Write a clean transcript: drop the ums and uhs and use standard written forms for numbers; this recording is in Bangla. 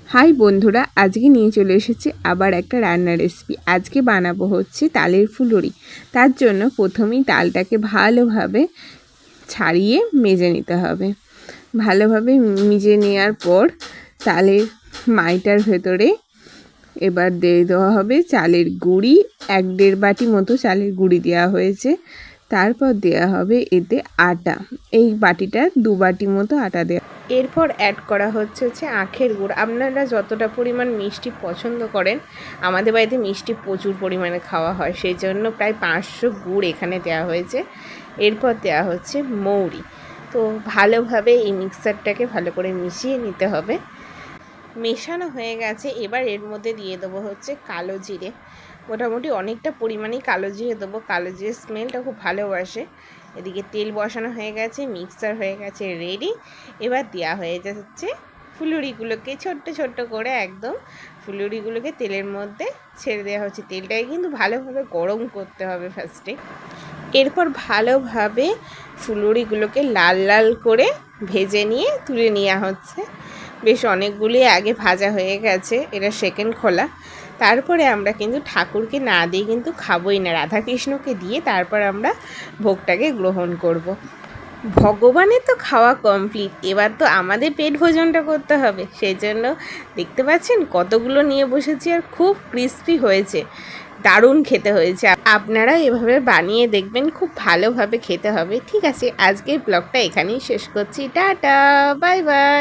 হাই বন্ধুরা, আজকে নিয়ে চলে এসেছি আবার একটা রান্নার রেসিপি। আজকে বানাবো হচ্ছে তালের ফুলুরি। তার জন্য প্রথমেই তালটাকে ভালোভাবে ছাড়িয়ে মেজে নিতে হবে। ভালোভাবে মেজে নেওয়ার পর তালের মাইটার ভেতরে এবার দিয়ে দেওয়া হবে চালের গুঁড়ি। 1-1.5 বাটি মতো চালের গুঁড়ি দেওয়া হয়েছে। তারপর দেওয়া হবে এতে আটা। এই বাটিটা 2 বাটি মতো আটা দেওয়া। এরপর অ্যাড করা হচ্ছে আখের গুড়। আপনারা যতটা পরিমাণ মিষ্টি পছন্দ করেন, আমাদের বাড়িতে মিষ্টি প্রচুর পরিমাণে খাওয়া হয়, সেই জন্য প্রায় 500 গুড় এখানে দেওয়া হয়েছে। এরপর দেওয়া হচ্ছে মৌরি। তো ভালোভাবে এই মিক্সারটাকে ভালো করে মিশিয়ে নিতে হবে। মেশানো হয়ে গেছে। এবার এর মধ্যে দিয়ে দেবো হচ্ছে কালো জিরে। মোটামুটি অনেকটা পরিমাণেই কালো জিরে দেবো, কালো জিরের স্মেলটা খুব ভালোবাসে। এদিকে তেল বসানো হয়ে গেছে, মিক্সার হয়ে গেছে রেডি। এবার দেওয়া হয়ে যাচ্ছে ফুলুরিগুলোকে ছোট্ট ছোট্ট করে, একদম ফুলুরিগুলোকে তেলের মধ্যে ছেড়ে দেওয়া হচ্ছে। তেলটাকে কিন্তু ভালোভাবে গরম করতে হবে ফার্স্টে। এরপর ভালোভাবে ফুলুরিগুলোকে লাল লাল করে ভেজে নিয়ে তুলে নেওয়া হচ্ছে। বেশ অনেকগুলি আগে ভাজা হয়ে গেছে, এটা সেকেন্ড খোলা। তারপরে আমরা কিন্তু ঠাকুরকে না দিয়ে কিন্তু খাবোই না, রাধাকৃষ্ণকে দিয়ে তারপর আমরা ভোগটাকে গ্রহণ করব। ভগবানের তো খাওয়া কমপ্লিট, এবার তো আমাদের পেট ভোজনটা করতে হবে। সেই জন্য দেখতে পাচ্ছেন কতগুলো নিয়ে বসেছি, আর খুব ক্রিস্পি হয়েছে, দারুণ খেতে হয়েছে। আপনারা এভাবে বানিয়ে দেখবেন, খুব ভালোভাবে খেতে হবে। ঠিক আছে, আজকের ব্লগটা এখানেই শেষ করছি। Tata, bye bye.